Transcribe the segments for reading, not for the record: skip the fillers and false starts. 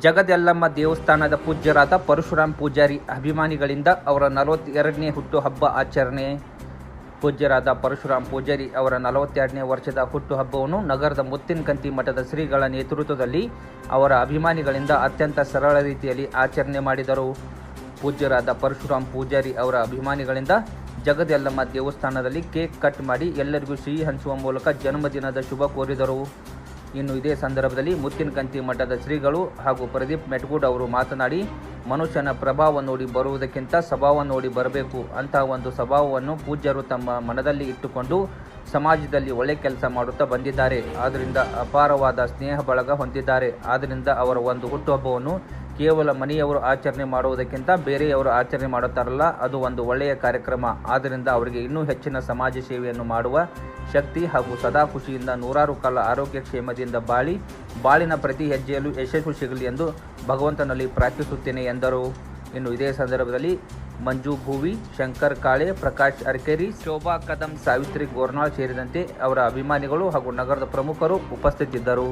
ಜಗದೆಲ್ಲಮ್ಮ ದೇವಸ್ಥಾನದ ಪೂಜ್ಯರಾದ ಪರಶುರಾಮ್ ಪೂಜಾರಿ ಅಭಿಮಾನಿಗಳಿಂದ ಅವರ 42ನೇ ಹುಟ್ಟುಹಬ್ಬ ಆಚರಣೆ. ಪೂಜ್ಯರಾದ ಪರಶುರಾಮ್ ಪೂಜಾರಿ ಅವರ 42ನೇ ವರ್ಷದ ಹುಟ್ಟುಹಬ್ಬವನ್ನು ನಗರದ ಮುತ್ತಿನಕಂತಿ ಮಠದ ಶ್ರೀಗಳ ನೇತೃತ್ವದಲ್ಲಿ ಅವರ ಅಭಿಮಾನಿಗಳಿಂದ ಅತ್ಯಂತ ಸರಳ ರೀತಿಯಲ್ಲಿ ಆಚರಣೆ ಮಾಡಿದರು. ಪೂಜ್ಯರಾದ ಪರಶುರಾಮ್ ಪೂಜಾರಿ ಅವರ ಅಭಿಮಾನಿಗಳಿಂದ ಜಗದೆಲ್ಲಮ್ಮ ದೇವಸ್ಥಾನದಲ್ಲಿ ಕೇಕ್ ಕಟ್ ಮಾಡಿ ಎಲ್ಲರಿಗೂ ಸಿಹಿ ಹಂಚುವ ಮೂಲಕ ಜನ್ಮದಿನದ ಶುಭ ಕೋರಿದರು. ಇನ್ನು ಇದೇ ಸಂದರ್ಭದಲ್ಲಿ ಮುತ್ತಿನಕಂತಿ ಮಠದ ಶ್ರೀಗಳು ಹಾಗೂ ಪ್ರದೀಪ್ ಮೆಟ್ಗೂಡ್ ಅವರು ಮಾತನಾಡಿ, ಮನುಷ್ಯನ ಪ್ರಭಾವ ನೋಡಿ ಬರುವುದಕ್ಕಿಂತ ಸ್ವಭಾವ ನೋಡಿ ಬರಬೇಕು. ಅಂತಹ ಒಂದು ಸ್ವಭಾವವನ್ನು ಪೂಜ್ಯರು ತಮ್ಮ ಮನದಲ್ಲಿ ಇಟ್ಟುಕೊಂಡು ಸಮಾಜದಲ್ಲಿ ಒಳ್ಳೆ ಕೆಲಸ ಮಾಡುತ್ತಾ ಬಂದಿದ್ದಾರೆ. ಆದ್ದರಿಂದ ಅಪಾರವಾದ ಸ್ನೇಹ ಬಳಗ ಹೊಂದಿದ್ದಾರೆ. ಆದ್ದರಿಂದ ಅವರ ಒಂದು ಹುಟ್ಟುಹಬ್ಬವನ್ನು ಕೇವಲ ಮನೆಯವರು ಆಚರಣೆ ಮಾಡುವುದಕ್ಕಿಂತ ಬೇರೆಯವರು ಆಚರಣೆ ಮಾಡುತ್ತಾರಲ್ಲ, ಅದು ಒಂದು ಒಳ್ಳೆಯ ಕಾರ್ಯಕ್ರಮ. ಆದ್ದರಿಂದ ಅವರಿಗೆ ಇನ್ನೂ ಹೆಚ್ಚಿನ ಸಮಾಜ ಸೇವೆಯನ್ನು ಮಾಡುವ ಶಕ್ತಿ ಹಾಗೂ ಸದಾ ಖುಷಿಯಿಂದ ನೂರಾರು ಕಾಲ ಆರೋಗ್ಯ ಕ್ಷೇಮದಿಂದ ಬಾಳಿನ ಪ್ರತಿ ಹೆಜ್ಜೆಯಲ್ಲೂ ಯಶಸ್ಸು ಸಿಗಲಿ ಎಂದು ಭಗವಂತನಲ್ಲಿ ಪ್ರಾರ್ಥಿಸುತ್ತೇನೆ ಎಂದರು. ಇನ್ನು ಇದೇ ಸಂದರ್ಭದಲ್ಲಿ ಮಂಜು ಭೂವಿ, ಶಂಕರ್ ಕಾಳೆ, ಪ್ರಕಾಶ್ ಅರ್ಕೇರಿ, ಶೋಭಾ ಕದಂ, ಸಾವಿತ್ರಿ ಗೋರ್ನಾಳ್ ಸೇರಿದಂತೆ ಅವರ ಅಭಿಮಾನಿಗಳು ಹಾಗೂ ನಗರದ ಪ್ರಮುಖರು ಉಪಸ್ಥಿತರಿದ್ದರು.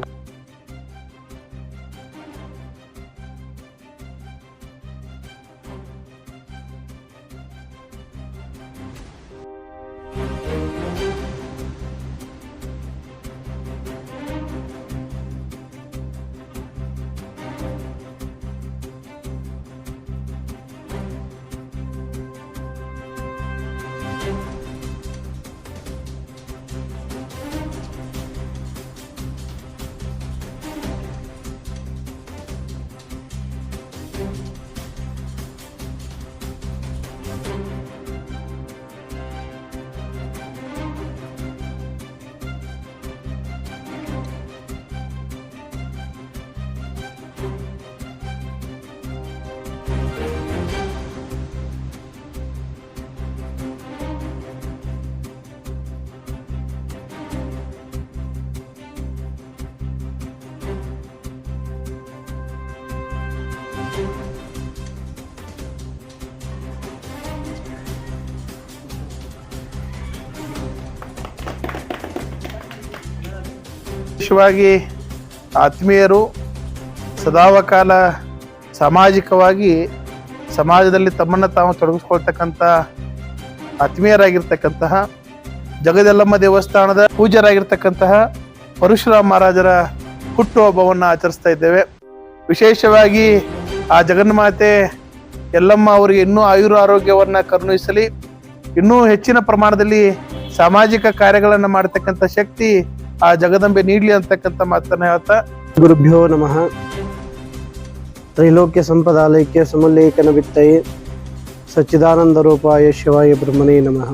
ವಿಶೇಷವಾಗಿ ಆತ್ಮೀಯರು ಸದಾವಕಾಲ ಸಾಮಾಜಿಕವಾಗಿ ಸಮಾಜದಲ್ಲಿ ತಮ್ಮನ್ನು ತಾವು ತೊಡಗಿಸ್ಕೊಳ್ತಕ್ಕಂಥ ಆತ್ಮೀಯರಾಗಿರ್ತಕ್ಕಂತಹ ಜಗದೆಲ್ಲಮ್ಮ ದೇವಸ್ಥಾನದ ಪೂಜ್ಯರಾಗಿರ್ತಕ್ಕಂತಹ ಪರಶುರಾಮ ಮಹಾರಾಜರ ಹುಟ್ಟುಹಬ್ಬವನ್ನು ಆಚರಿಸ್ತಾ ಇದ್ದೇವೆ. ವಿಶೇಷವಾಗಿ ಆ ಜಗನ್ಮಾತೆ ಎಲ್ಲಮ್ಮ ಅವರಿಗೆ ಇನ್ನೂ ಆಯುರಾರೋಗ್ಯವನ್ನು ಕರುಣಿಸಲಿ, ಇನ್ನೂ ಹೆಚ್ಚಿನ ಪ್ರಮಾಣದಲ್ಲಿ ಸಾಮಾಜಿಕ ಕಾರ್ಯಗಳನ್ನು ಮಾಡತಕ್ಕಂಥ ಶಕ್ತಿ ಆ ಜಗದಂಬೆ ನೀಡಲಿ ಅಂತಕ್ಕಂಥ ಮಾತನ್ನ ಹೇಳ್ತಾ, ಗುರುಭ್ಯೋ ನಮಃ. ತ್ರೈಲೋಕ್ಯ ಸಂಪದಾಲಯಕ್ಕೆ ಸಮುಲ್ಲೇಖನ ವಿತ್ತಯೇ ಸಚ್ಚಿದಾನಂದ ರೂಪಾಯ ಶಿವಾಯ ಬ್ರಹ್ಮಣೇ ನಮಃ.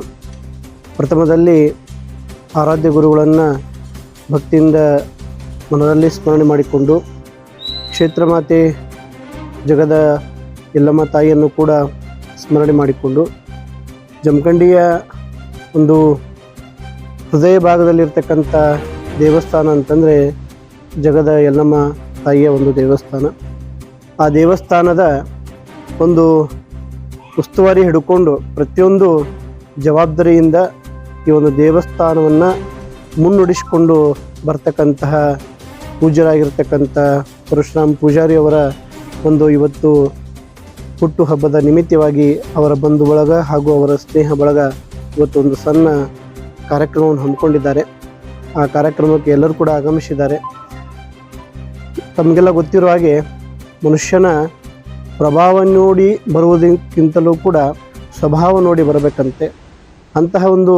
ಪ್ರಥಮದಲ್ಲಿ ಆರಾಧ್ಯ ಗುರುಗಳನ್ನು ಭಕ್ತಿಯಿಂದ ಮನದಲ್ಲಿ ಸ್ಮರಣೆ ಮಾಡಿಕೊಂಡು ಕ್ಷೇತ್ರ ಮಾತೆ ಜಗದ ಎಲ್ಲಮ್ಮ ತಾಯಿಯನ್ನು ಕೂಡ ಸ್ಮರಣೆ ಮಾಡಿಕೊಂಡು ಜಮಖಂಡಿಯ ಒಂದು ಹೃದಯ ಭಾಗದಲ್ಲಿರ್ತಕ್ಕಂಥ ದೇವಸ್ಥಾನ ಅಂತಂದರೆ ಜಗದ ಎಲ್ಲಮ್ಮ ತಾಯಿಯ ಒಂದು ದೇವಸ್ಥಾನ. ಆ ದೇವಸ್ಥಾನದ ಒಂದು ಉಸ್ತುವಾರಿ ಹಿಡ್ಕೊಂಡು ಪ್ರತಿಯೊಂದು ಜವಾಬ್ದಾರಿಯಿಂದ ಈ ಒಂದು ದೇವಸ್ಥಾನವನ್ನು ಮುನ್ನಡೆಸಿಕೊಂಡು ಬರ್ತಕ್ಕಂತಹ ಪೂಜ್ಯರಾಗಿರ್ತಕ್ಕಂಥ ಪರಶುರಾಮ್ ಪೂಜಾರಿ ಅವರ ಒಂದು ಇವತ್ತು ಹುಟ್ಟುಹಬ್ಬದ ನಿಮಿತ್ತವಾಗಿ ಅವರ ಬಂಧು ಬಳಗ ಹಾಗೂ ಅವರ ಸ್ನೇಹ ಬಳಗ ಇವತ್ತು ಒಂದು ಸಣ್ಣ ಕಾರ್ಯಕ್ರಮವನ್ನು ಹಮ್ಮಿಕೊಂಡಿದ್ದಾರೆ. ಆ ಕಾರ್ಯಕ್ರಮಕ್ಕೆ ಎಲ್ಲರೂ ಕೂಡ ಆಗಮಿಸಿದ್ದಾರೆ. ತಮಗೆಲ್ಲ ಗೊತ್ತಿರೋ ಹಾಗೆ ಮನುಷ್ಯನ ಪ್ರಭಾವ ನೋಡಿ ಬರುವುದಕ್ಕಿಂತಲೂ ಕೂಡ ಸ್ವಭಾವ ನೋಡಿ ಬರಬೇಕಂತೆ. ಅಂತಹ ಒಂದು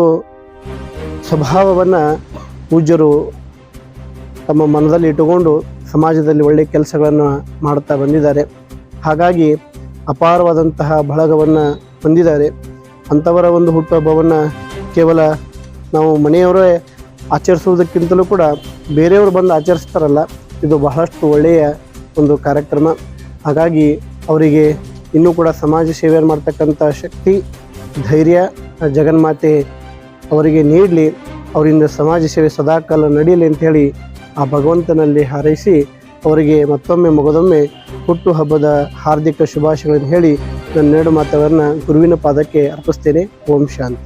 ಸ್ವಭಾವವನ್ನು ಪೂಜ್ಯರು ತಮ್ಮ ಮನದಲ್ಲಿ ಇಟ್ಟುಕೊಂಡು ಸಮಾಜದಲ್ಲಿ ಒಳ್ಳೆಯ ಕೆಲಸಗಳನ್ನು ಮಾಡ್ತಾ ಬಂದಿದ್ದಾರೆ. ಹಾಗಾಗಿ ಅಪಾರವಾದಂತಹ ಬಳಗವನ್ನು ಹೊಂದಿದ್ದಾರೆ. ಅಂಥವರ ಒಂದು ಹುಟ್ಟುಹಬ್ಬವನ್ನು ಕೇವಲ ನಾವು ಮನೆಯವರೇ ಆಚರಿಸುವುದಕ್ಕಿಂತಲೂ ಕೂಡ ಬೇರೆಯವರು ಬಂದು ಆಚರಿಸ್ತಾರಲ್ಲ, ಇದು ಬಹಳಷ್ಟು ಒಳ್ಳೆಯ ಒಂದು ಕಾರ್ಯಕ್ರಮ. ಹಾಗಾಗಿ ಅವರಿಗೆ ಇನ್ನೂ ಕೂಡ ಸಮಾಜ ಸೇವೆಯನ್ನು ಮಾಡ್ತಕ್ಕಂಥ ಶಕ್ತಿ, ಧೈರ್ಯ ಜಗನ್ಮಾತೆ ಅವರಿಗೆ ನೀಡಲಿ. ಅವರಿಂದ ಸಮಾಜ ಸೇವೆ ಸದಾಕಾಲ ನಡೆಯಲಿ ಅಂಥೇಳಿ ಆ ಭಗವಂತನಲ್ಲಿ ಹಾರೈಸಿ ಅವರಿಗೆ ಮತ್ತೊಮ್ಮೆ ಮಗದೊಮ್ಮೆ ಹುಟ್ಟುಹಬ್ಬದ ಹಾರ್ದಿಕ ಶುಭಾಶಯಗಳನ್ನು ಹೇಳಿ ನನ್ನ 2 ಮಾತುಗಳನ್ನು ಗುರುವಿನ ಪಾದಕ್ಕೆ ಅರ್ಪಿಸ್ತೇನೆ. ಓಂ ಶಾಂತಿ.